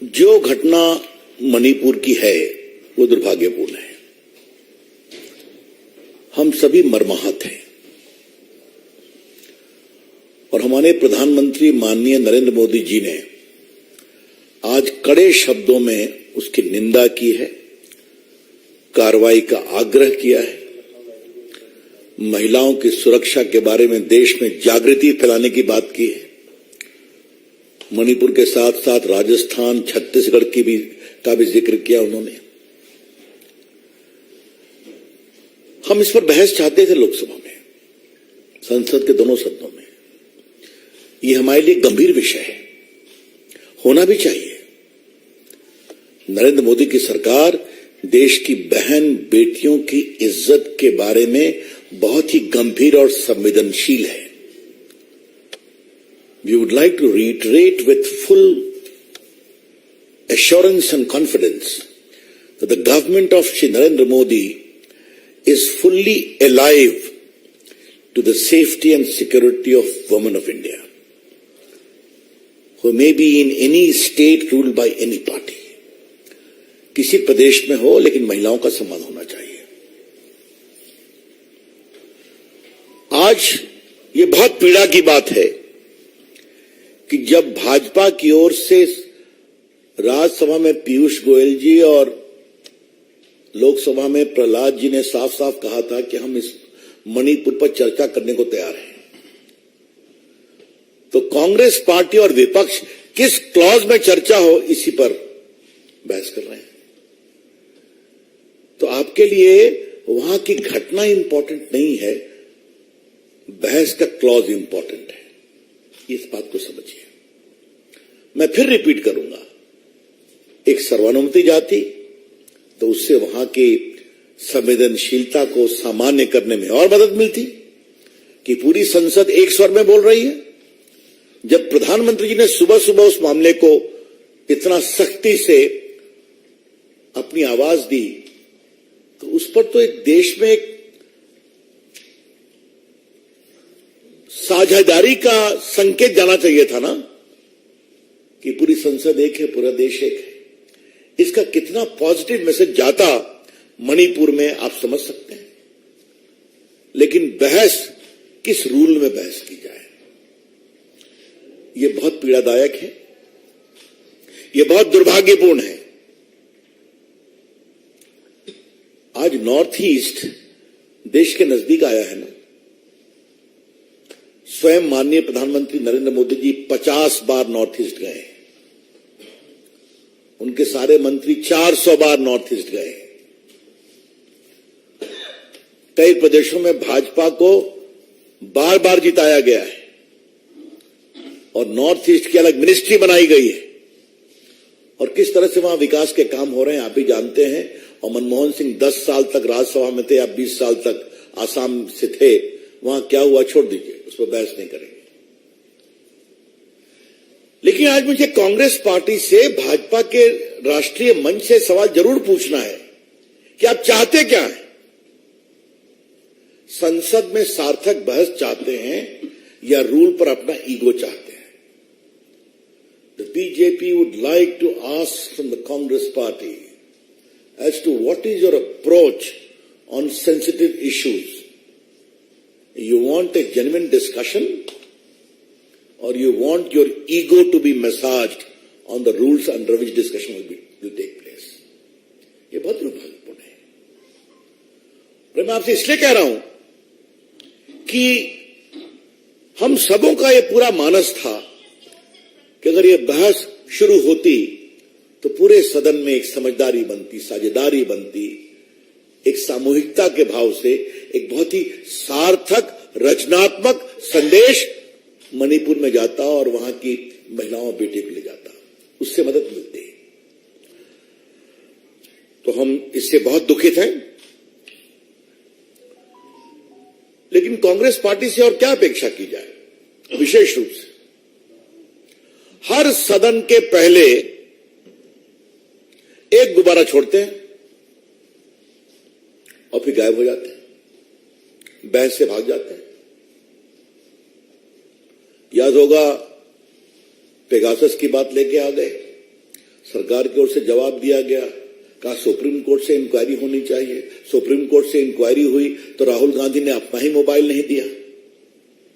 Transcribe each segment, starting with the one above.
जो घटना मणिपुर की है वो दुर्भाग्यपूर्ण है। हम सभी मर्माहत हैं और हमारे प्रधानमंत्री माननीय नरेंद्र मोदी जी ने आज कड़े शब्दों में उसकी निंदा की है, कार्रवाई का आग्रह किया है। महिलाओं की सुरक्षा के बारे में देश में जागृति फैलाने की बात की है। मणिपुर के साथ साथ राजस्थान, छत्तीसगढ़ का भी जिक्र किया उन्होंने। हम इस पर बहस चाहते थे लोकसभा में, संसद के दोनों सदनों में। ये हमारे लिए गंभीर विषय है, होना भी चाहिए। नरेंद्र मोदी की सरकार देश की बहन बेटियों की इज्जत के बारे में बहुत ही गंभीर और संवेदनशील है। We would like to reiterate with full assurance and confidence that the government of Shri Narendra Modi is fully alive to the safety and security of women of India, who may be in any state ruled by any party. किसी प्रदेश में हो, लेकिन महिलाओं का सम्मान होना चाहिए। आज ये बहुत पीड़ा की बात है कि जब भाजपा की ओर से राज्यसभा में पीयूष गोयल जी और लोकसभा में प्रहलाद जी ने साफ साफ कहा था कि हम इस मणिपुर पर चर्चा करने को तैयार हैं, तो कांग्रेस पार्टी और विपक्ष किस क्लॉज में चर्चा हो इसी पर बहस कर रहे हैं। तो आपके लिए वहां की घटना इंपॉर्टेंट नहीं है, बहस का क्लॉज इंपॉर्टेंट है। इस बात को समझिए। मैं फिर रिपीट करूंगा, एक सर्वानुमति जाति तो उससे वहां की संवेदनशीलता को सामान्य करने में और मदद मिलती कि पूरी संसद एक स्वर में बोल रही है। जब प्रधानमंत्री जी ने सुबह सुबह उस मामले को इतना सख्ती से अपनी आवाज दी, तो उस पर तो एक देश में एक साझेदारी का संकेत जाना चाहिए था ना, कि पूरी संसद एक है, पूरा देश एक है। इसका कितना पॉजिटिव मैसेज जाता मणिपुर में आप समझ सकते हैं। लेकिन बहस किस रूल में बहस की जाए, यह बहुत पीड़ादायक है, यह बहुत दुर्भाग्यपूर्ण है। आज नॉर्थ ईस्ट देश के नजदीक आया है ना। स्वयं माननीय प्रधानमंत्री नरेंद्र मोदी जी 50 बार नॉर्थ ईस्ट गए, उनके सारे मंत्री 400 बार नॉर्थ ईस्ट गए। कई प्रदेशों में भाजपा को बार बार जिताया गया है और नॉर्थ ईस्ट की अलग मिनिस्ट्री बनाई गई है। और किस तरह से वहां विकास के काम हो रहे हैं आप भी जानते हैं। और मनमोहन सिंह 10 साल तक राज्यसभा में थे, आप 20 साल तक आसाम से थे। वहां क्या हुआ छोड़ दीजिए, उस पर बहस नहीं करेंगे। लेकिन आज मुझे कांग्रेस पार्टी से, भाजपा के राष्ट्रीय मंच से सवाल जरूर पूछना है कि आप चाहते क्या हैं? संसद में सार्थक बहस चाहते हैं या रूल पर अपना ईगो चाहते हैं? The BJP would like to ask from the Congress party as to what is your approach on sensitive issues. You want a genuine discussion or you want your ego to be massaged on the rules under which discussion will take place? ये बहुत दुर्भाग्यपूर्ण है। मैं आपसे इसलिए कह रहा हूं कि हम सबों का ये पूरा मानस था कि अगर ये बहस शुरू होती तो पूरे सदन में एक समझदारी बनती, साझेदारी बनती, एक सामूहिकता के भाव से एक बहुत ही सार्थक रचनात्मक संदेश मणिपुर में जाता और वहां की महिलाओं बेटी को ले जाता, उससे मदद मिलती। तो हम इससे बहुत दुखित हैं। लेकिन कांग्रेस पार्टी से और क्या अपेक्षा की जाए? विशेष रूप से हर सदन के पहले एक गुब्बारा छोड़ते हैं और फिर गायब हो जाते हैं, बहस से भाग जाते हैं। याद होगा पेगासस की बात लेके आ गए, सरकार की ओर से जवाब दिया गया, कहा सुप्रीम कोर्ट से इंक्वायरी होनी चाहिए। सुप्रीम कोर्ट से इंक्वायरी हुई तो राहुल गांधी ने अपना ही मोबाइल नहीं दिया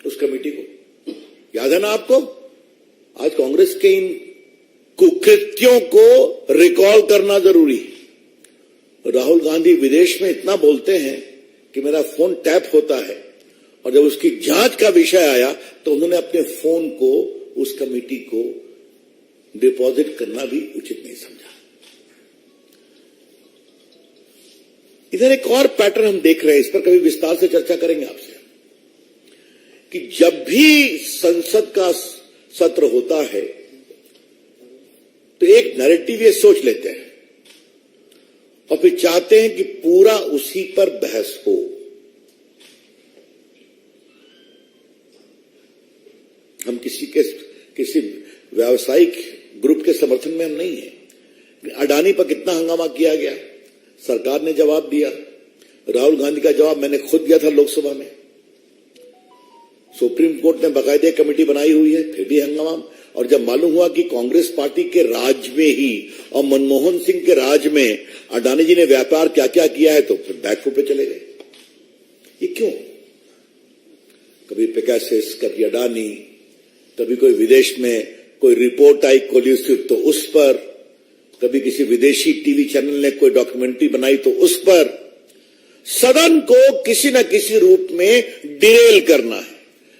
उस कमेटी को। याद है ना आपको? आज कांग्रेस के इन कुकृत्यों को रिकॉल करना जरूरी है। राहुल गांधी विदेश में इतना बोलते हैं कि मेरा फोन टैप होता है, और जब उसकी जांच का विषय आया तो उन्होंने अपने फोन को उस कमेटी को डिपॉजिट करना भी उचित नहीं समझा। इधर एक और पैटर्न हम देख रहे हैं, इस पर कभी विस्तार से चर्चा करेंगे आपसे, कि जब भी संसद का सत्र होता है तो एक नैरेटिव ये सोच लेते हैं और फिर चाहते हैं कि पूरा उसी पर बहस हो। हम किसी व्यावसायिक ग्रुप के समर्थन में हम नहीं है। अडानी पर कितना हंगामा किया गया, सरकार ने जवाब दिया। राहुल गांधी का जवाब मैंने खुद दिया था लोकसभा में। सुप्रीम कोर्ट ने बाकायदे कमेटी बनाई हुई है, फिर भी हंगामा। और जब मालूम हुआ कि कांग्रेस पार्टी के राज में ही और मनमोहन सिंह के राज में अडानी जी ने व्यापार क्या क्या किया है, तो फिर बैकफुट पे चले गए। ये क्यों? कभी पेगासस, कभी अडानी, कभी कोई विदेश में कोई रिपोर्ट आई कोलिसिव तो उस पर, कभी किसी विदेशी टीवी चैनल ने कोई डॉक्यूमेंट्री बनाई तो उस पर। सदन को किसी न किसी रूप में डिरेल करना है,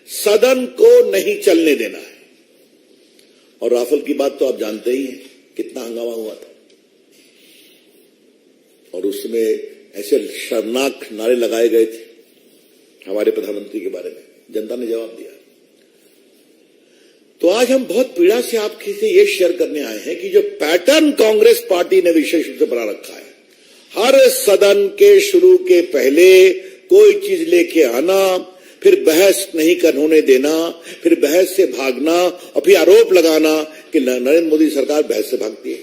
सदन को नहीं चलने देना है। और राफेल की बात तो आप जानते ही हैं, कितना हंगामा हुआ था, और उसमें ऐसे शर्मनाक नारे लगाए गए थे हमारे प्रधानमंत्री के बारे में। जनता ने जवाब दिया। तो आज हम बहुत पीड़ा से आपके से ये शेयर करने आए हैं कि जो पैटर्न कांग्रेस पार्टी ने विशेष रूप से बना रखा है, हर सदन के शुरू के पहले कोई चीज लेके आना, फिर बहस नहीं होने देना, फिर बहस से भागना, और फिर आरोप लगाना कि नरेंद्र मोदी सरकार बहस से भागती है।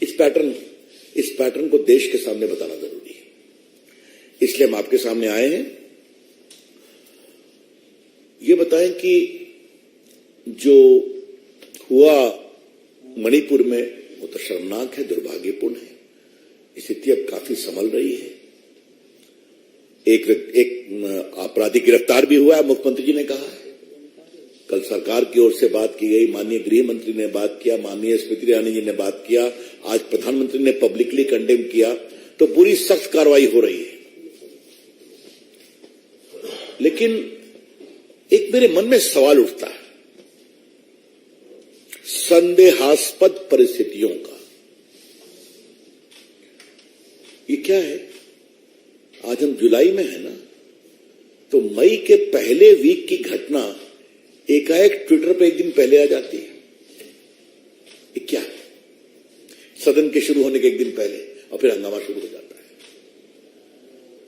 इस पैटर्न को देश के सामने बताना जरूरी है। इसलिए हम आपके सामने आए हैं। ये बताएं कि जो हुआ मणिपुर में वो तो शर्मनाक है, दुर्भाग्यपूर्ण है। स्थिति अब काफी संभल रही है। एक आपराधिक गिरफ्तार भी हुआ है, मुख्यमंत्री जी ने कहा है। कल सरकार की ओर से बात की गई, माननीय गृह मंत्री ने बात किया, माननीय स्मृति ईरानी जी ने बात किया, आज प्रधानमंत्री ने पब्लिकली कंडेम किया, तो पूरी सख्त कार्रवाई हो रही है। लेकिन एक मेरे मन में सवाल उठता है संदेहास्पद परिस्थितियों का। ये क्या है? आज हम जुलाई में है ना, तो मई के पहले वीक की घटना एकाएक ट्विटर पे एक दिन पहले आ जाती है। ये क्या है? सदन के शुरू होने के एक दिन पहले, और फिर हंगामा शुरू हो जाता है।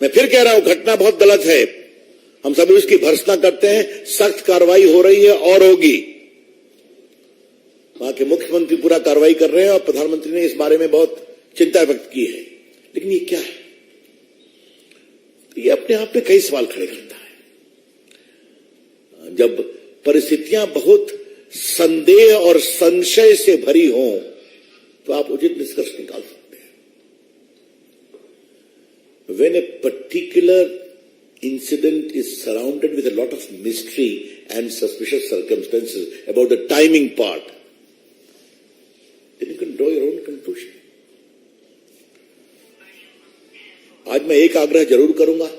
मैं फिर कह रहा हूं, घटना बहुत गलत है, हम सभी उसकी भर्त्सना करते हैं। सख्त कार्रवाई हो रही है और होगी। वहां के मुख्यमंत्री पूरा कार्रवाई कर रहे हैं और प्रधानमंत्री ने इस बारे में बहुत चिंता व्यक्त की है। लेकिन ये क्या है? ये अपने आप में कई सवाल खड़े करता है। जब परिस्थितियां बहुत संदेह और संशय से भरी हों तो आप उचित निष्कर्ष निकाल सकते हैं। When a particular incident is surrounded with a lot of mystery and suspicious circumstances about the timing part, then you can draw your own conclusion. आज मैं एक आग्रह जरूर करूंगा।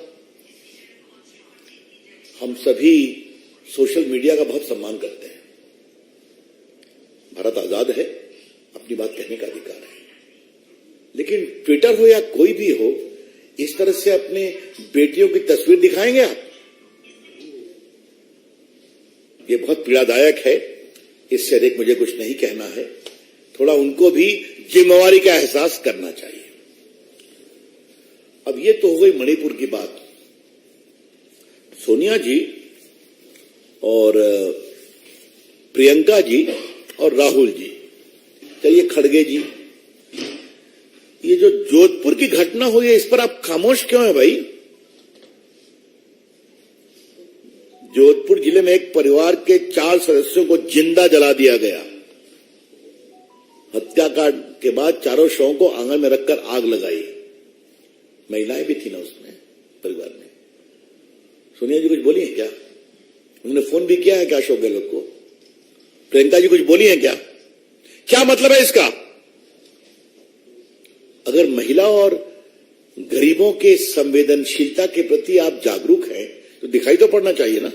हम सभी सोशल मीडिया का बहुत सम्मान करते हैं। भारत आजाद है, अपनी बात कहने का अधिकार है। लेकिन ट्विटर हो या कोई भी हो, इस तरह से अपने बेटियों की तस्वीर दिखाएंगे आप? ये बहुत पीड़ादायक है। इससे अधिक मुझे कुछ नहीं कहना है। थोड़ा उनको भी जिम्मेवारी का एहसास करना चाहिए। अब ये तो हो गई मणिपुर की बात। सोनिया जी और प्रियंका जी और राहुल जी, चलिए खड़गे जी, ये जो जोधपुर की घटना हुई है, इस पर आप खामोश क्यों हैं भाई? जोधपुर जिले में एक परिवार के 4 सदस्यों को जिंदा जला दिया गया। हत्याकांड के बाद चारों शवों को आंगन में रखकर आग लगाई। महिलाएं भी थी ना उसमें, परिवार में। सोनिया जी कुछ बोली है क्या? उन्होंने फोन भी किया है क्या अशोक गहलोत को? प्रियंका जी कुछ बोली है क्या? क्या मतलब है इसका? अगर महिला और गरीबों के संवेदनशीलता के प्रति आप जागरूक हैं तो दिखाई तो पड़ना चाहिए ना।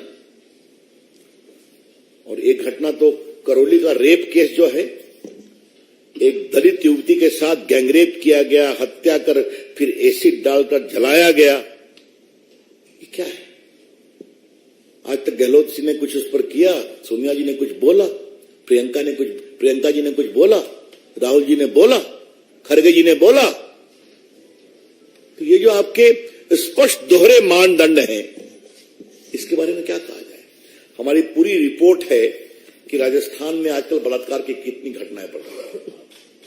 और एक घटना तो करौली का रेप केस जो है, एक दलित युवती के साथ गैंगरेप किया गया, हत्या कर फिर एसिड डालकर जलाया गया, ये क्या है? आज तक गहलोत जी ने कुछ उस पर किया, सोनिया जी ने कुछ बोला, प्रियंका जी ने कुछ बोला, राहुल जी ने बोला, खड़गे जी ने बोला। तो ये जो आपके स्पष्ट दोहरे मानदंड हैं, इसके बारे में क्या कहा जाए? हमारी पूरी रिपोर्ट है कि राजस्थान में आजकल बलात्कार की कितनी घटनाएं बढ़ रही हैं।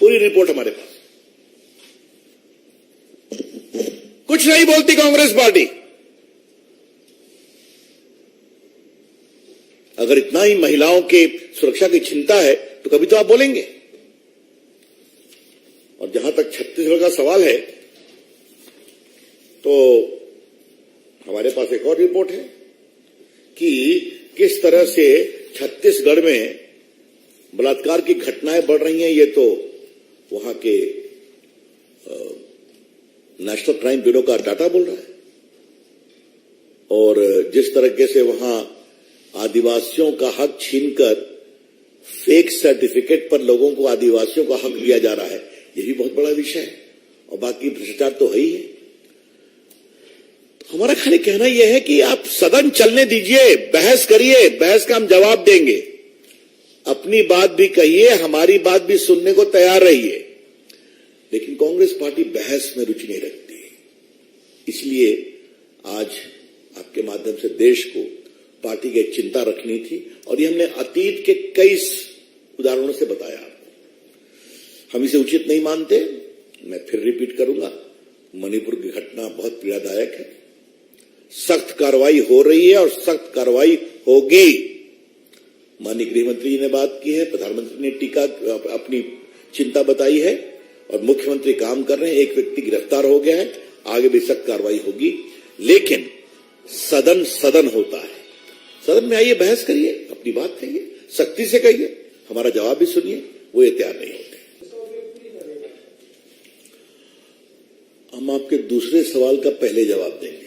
पूरी रिपोर्ट हमारे पास। कुछ नहीं बोलती कांग्रेस पार्टी। अगर इतना ही महिलाओं के सुरक्षा की चिंता है तो कभी तो आप बोलेंगे। और जहां तक छत्तीसगढ़ का सवाल है तो हमारे पास एक और रिपोर्ट है कि किस तरह से छत्तीसगढ़ में बलात्कार की घटनाएं बढ़ रही हैं। ये तो वहां के नेशनल क्राइम ब्यूरो का डाटा बोल रहा है। और जिस तरीके से वहां आदिवासियों का हक छीनकर फेक सर्टिफिकेट पर लोगों को आदिवासियों का हक दिया जा रहा है, ये भी बहुत बड़ा विषय है। और बाकी भ्रष्टाचार तो है ही है। तो हमारा खाली कहना यह है कि आप सदन चलने दीजिए, बहस करिए, बहस का हम जवाब देंगे। अपनी बात भी कहिए, हमारी बात भी सुनने को तैयार रहिए। लेकिन कांग्रेस पार्टी बहस में रुचि नहीं रखती। इसलिए आज आपके माध्यम से देश को पार्टी की चिंता रखनी थी और ये हमने अतीत के कई उदाहरणों से बताया। हम इसे उचित नहीं मानते। मैं फिर रिपीट करूंगा, मणिपुर की घटना बहुत पीड़ादायक है। सख्त कार्रवाई हो रही है और सख्त कार्रवाई होगी। माननीय गृहमंत्री जी ने बात की है, प्रधानमंत्री ने टीका अपनी चिंता बताई है और मुख्यमंत्री काम कर रहे हैं। एक व्यक्ति गिरफ्तार हो गया है, आगे भी सख्त कार्रवाई होगी। लेकिन सदन होता है। सदन में आइए, बहस करिए, अपनी बात कहिए, सख्ती से कहिए, हमारा जवाब भी सुनिए। वो ये तैयार नहीं होते। हम आपके दूसरे सवाल का पहले जवाब देंगे।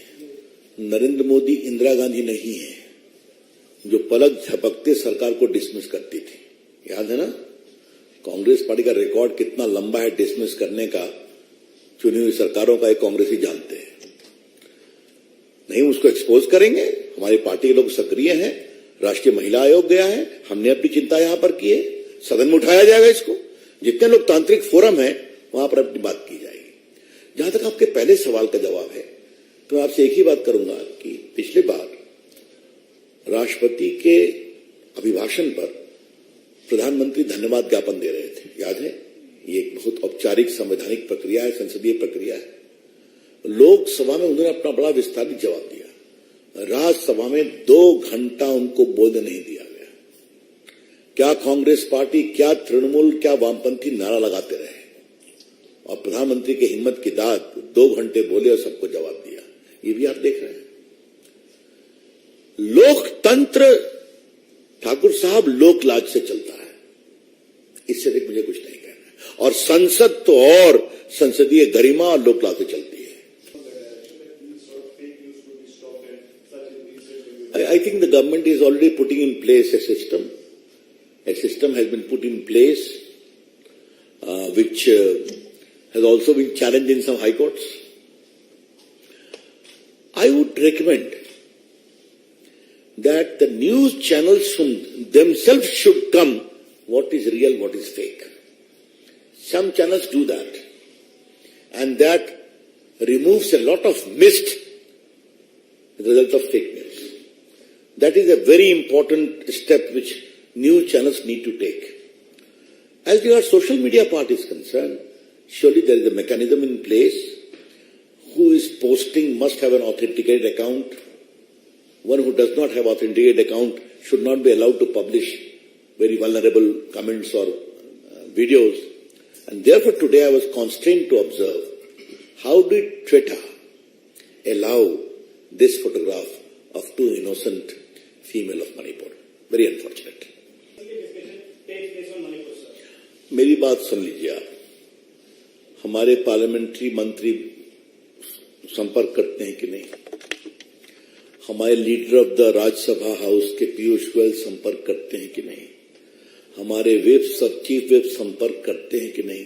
नरेंद्र मोदी इंदिरा गांधी नहीं है जो पलक झपकते सरकार को डिसमिस करती थी। याद है ना? कांग्रेस पार्टी का रिकॉर्ड कितना लंबा है डिसमिस करने का, चुनी हुई सरकारों का, एक कांग्रेसी जानते हैं। नहीं, उसको एक्सपोज करेंगे। हमारी पार्टी के लोग सक्रिय हैं, राष्ट्रीय महिला आयोग गया है, हमने अपनी चिंता यहां पर की है, सदन में उठाया जाएगा इसको। जितने लोकतांत्रिक फोरम है वहां पर अपनी बात की जाएगी। जहां तक आपके पहले सवाल का जवाब है तो मैं आपसे एक ही बात करूंगा कि पिछली बार राष्ट्रपति के अभिभाषण पर प्रधानमंत्री धन्यवाद ज्ञापन दे रहे थे, याद है? ये एक बहुत औपचारिक संवैधानिक प्रक्रिया है, संसदीय प्रक्रिया है। लोकसभा में उन्होंने अपना बड़ा विस्तारित जवाब दिया। राज्यसभा में 2 घंटा उनको बोलने नहीं दिया गया। क्या कांग्रेस पार्टी, क्या तृणमूल, क्या वामपंथी नारा लगाते रहे और प्रधानमंत्री की हिम्मत की दाद, 2 घंटे बोले और सबको जवाब दिया। ये भी आप देख रहे हैं। लोकतंत्र ठाकुर साहब लोकलाज से चलता है, इससे अधिक मुझे कुछ नहीं कहना है। और संसद तो और संसदीय गरिमा और लोकलाज से चलती है। I think the government is already putting in place a system. A system has been put in place, which has also been challenged in some high courts. I would recommend that the news channels themselves should come what is real, what is fake. Some channels do that, and that removes a lot of mist as a result of fake news. That is a very important step which news channels need to take. As regards social media part is concerned, surely there is a mechanism in place. Who is posting must have an authenticated account. One who does not have authenticated account should not be allowed to publish very vulnerable comments or videos. And therefore today I was constrained to observe how did Twitter allow this photograph of two innocent female of Manipur. Very unfortunate. मेरी बात सुन लीजिए आप. हमारे parliamentary मंत्री संपर्क करते हैं कि नहीं? हमारे leader of the Rajya Sabha house के पीयूष गोयल संपर्क करते हैं कि नहीं? हमारे चीफ विप संपर्क करते हैं कि नहीं?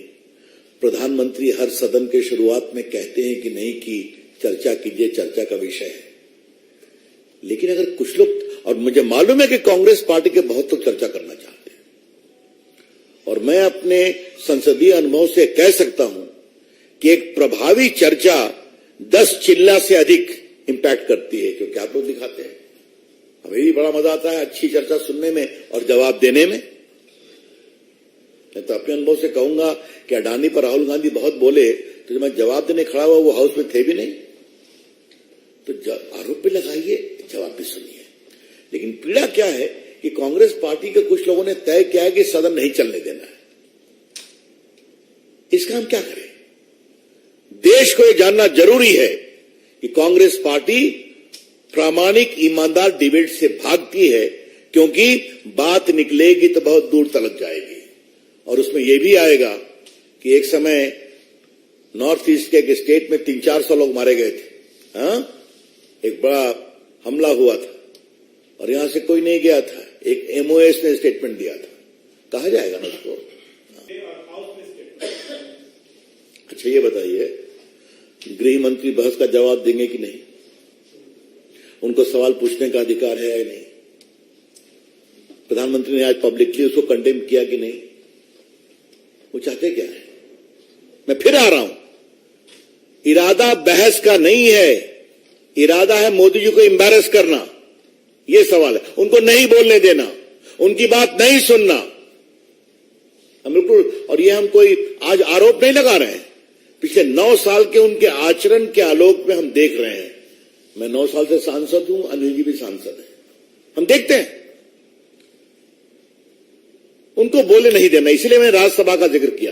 प्रधानमंत्री हर सदन के शुरुआत में कहते हैं कि नहीं कि चर्चा कीजिए, चर्चा का विषय है. लेकिन अगर कुछ लोग, और मुझे मालूम है कि कांग्रेस पार्टी के बहुत लोग चर्चा करना चाहते हैं, और मैं अपने संसदीय अनुभव से कह सकता हूं कि एक प्रभावी चर्चा 10 चिल्ला से अधिक इंपैक्ट करती है, क्योंकि आप लोग दिखाते हैं. हमें भी बड़ा मजा आता है अच्छी चर्चा सुनने में और जवाब देने में. मैं तो अपने अनुभव से कहूंगा कि अडानी पर राहुल गांधी बहुत बोले, तो जब मैं जवाब देने खड़ा हुआ वो हाउस में थे भी नहीं. तो आरोप भी लगाइए, जवाब भी सुनिए. लेकिन पीड़ा क्या है कि कांग्रेस पार्टी के कुछ लोगों ने तय किया है कि सदन नहीं चलने देना है. इसका हम क्या करें? देश को यह जानना जरूरी है कि कांग्रेस पार्टी प्रामाणिक ईमानदार डिबेट से भागती है, क्योंकि बात निकलेगी तो बहुत दूर तलक जाएगी. और उसमें यह भी आएगा कि एक समय नॉर्थ ईस्ट के एक स्टेट में 300-400 लोग मारे गए थे. एक बड़ा हमला हुआ था और यहां से कोई नहीं गया था. एक एमओएस ने स्टेटमेंट दिया था. कहा जाएगा ना उसको? अच्छा ये बताइए, गृह मंत्री बहस का जवाब देंगे कि नहीं? उनको सवाल पूछने का अधिकार है या नहीं? प्रधानमंत्री ने आज पब्लिकली उसको कंडेम किया कि नहीं? वो चाहते क्या है? मैं फिर आ रहा हूं, इरादा बहस का नहीं है, इरादा है मोदी जी को एम्बैरेस करना. यह सवाल है. उनको नहीं बोलने देना, उनकी बात नहीं सुनना. हम बिल्कुल, और ये हम कोई आज आरोप नहीं लगा रहे हैं. पिछले 9 साल के उनके आचरण के आलोक में हम देख रहे हैं. मैं 9 साल से सांसद हूं, अनिल जी भी सांसद है. हम देखते हैं. उनको बोले नहीं देना, इसलिए मैंने राज्यसभा का जिक्र किया.